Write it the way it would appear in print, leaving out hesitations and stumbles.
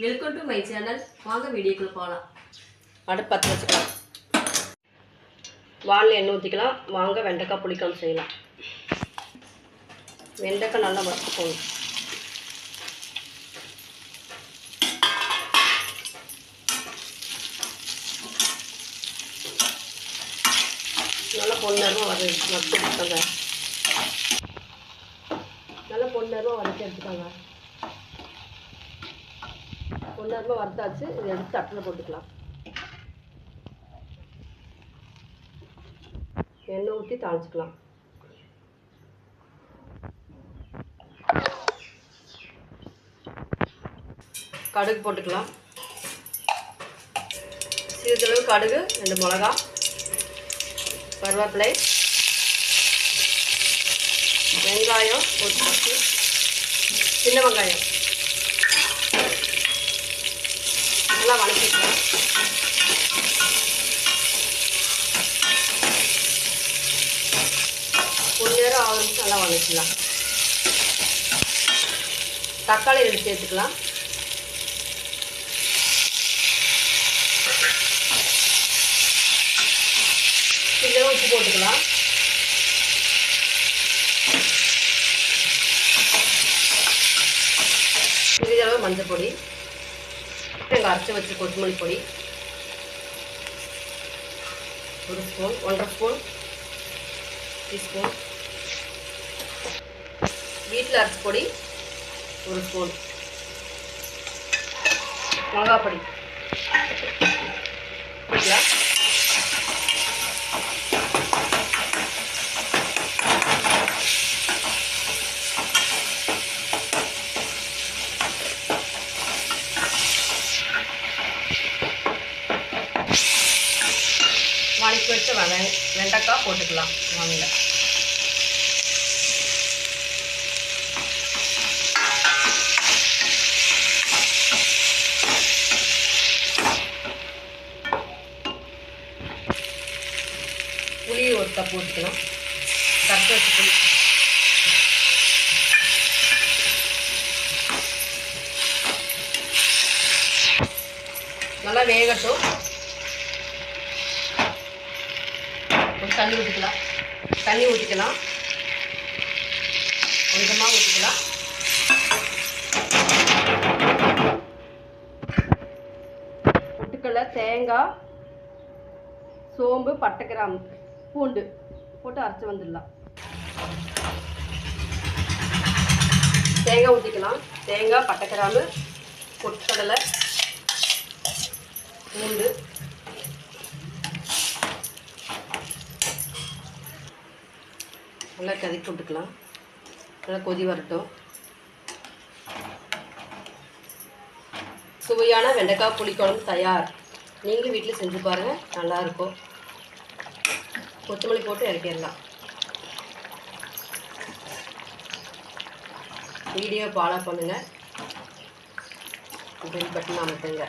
Welcome to my channel. வாங்க வீடியோக்குள்ள போகலாம். அடுப்பு பற்ற வச்சுக்கலாம். வானில் எண்ணெய் ஊற்றிக்கலாம். வாங்க வெண்டைக்காய் புளிக்குழம்பு செய்யலாம். வெண்டைக்காய் நல்லா வறுத்துக்கணும். நல்லா பொன்னரமாக வறுத்து எடுத்துக்கோங்க. நல்லா பொன்னரமாக வறுத்து எடுத்துக்கோங்க. பொன்னரமாக வறுத்தாச்சு. இதை எடுத்து தட்டில் போட்டுக்கலாம். எண்ணெய் ஊற்றி தாளிச்சுக்கலாம். கடுகு போட்டுக்கலாம். சிறிதளவு கடுகு, 2 மிளகா, கருவேப்பிலை, வெங்காயம் ஒரு 10 சின்ன வெங்காயம் நல்லா வதக்கிக்கலாம். ஒரு நேரம் ஆவரிச்சு நல்லா வதக்கிக்கலாம். தக்காளி 2 சேர்த்துக்கலாம். சிறிதளவு உப்பு போட்டுக்கலாம். சிறிதளவு மஞ்சள் பொடி, அரைச்சி வச்ச கொத்தமல்லி பொடி 1 ஸ்பூன், 1.5 ஸ்பூன் டீஸ்பூன், வீட்டில் அரைச்ச பொடி 1 ஸ்பூன், மிளகாப்பொடி போட்டுக்கலாம். வதக்கி வச்ச வெண்டைக்காய் போட்டுக்கலாம். வாங்க புளி 1 கப் போட்டுக்கலாம். கரைச்சி வச்ச புளி நல்லா வேகட்டும். தண்ணி ஊற்றிக்கலாம். கொஞ்சமாக ஊற்றிக்கலாம். பொட்டுக்கடலை, தேங்காய், சோம்பு, பட்டை, கிராம்பு, பூண்டு போட்டு அரைச்சி வந்துடலாம். தேங்காய் ஊற்றிக்கலாம். தேங்காய், பட்டை, கிராம்பு, பொட்டுக்கடலை, பூண்டு நல்லா கதக்கி விட்டுக்கலாம். நல்லா கொதி வரட்டும். சுவையான வெண்டைக்காய் புளிக்குழம்பு தயார். நீங்களும் வீட்டில் செஞ்சு பாருங்கள், நல்லாயிருக்கும். கொத்தமல்லி போட்டு இறக்கிடலாம். வீடியோ ஃபாலோ பண்ணுங்கள். Bell button அமுத்துங்க.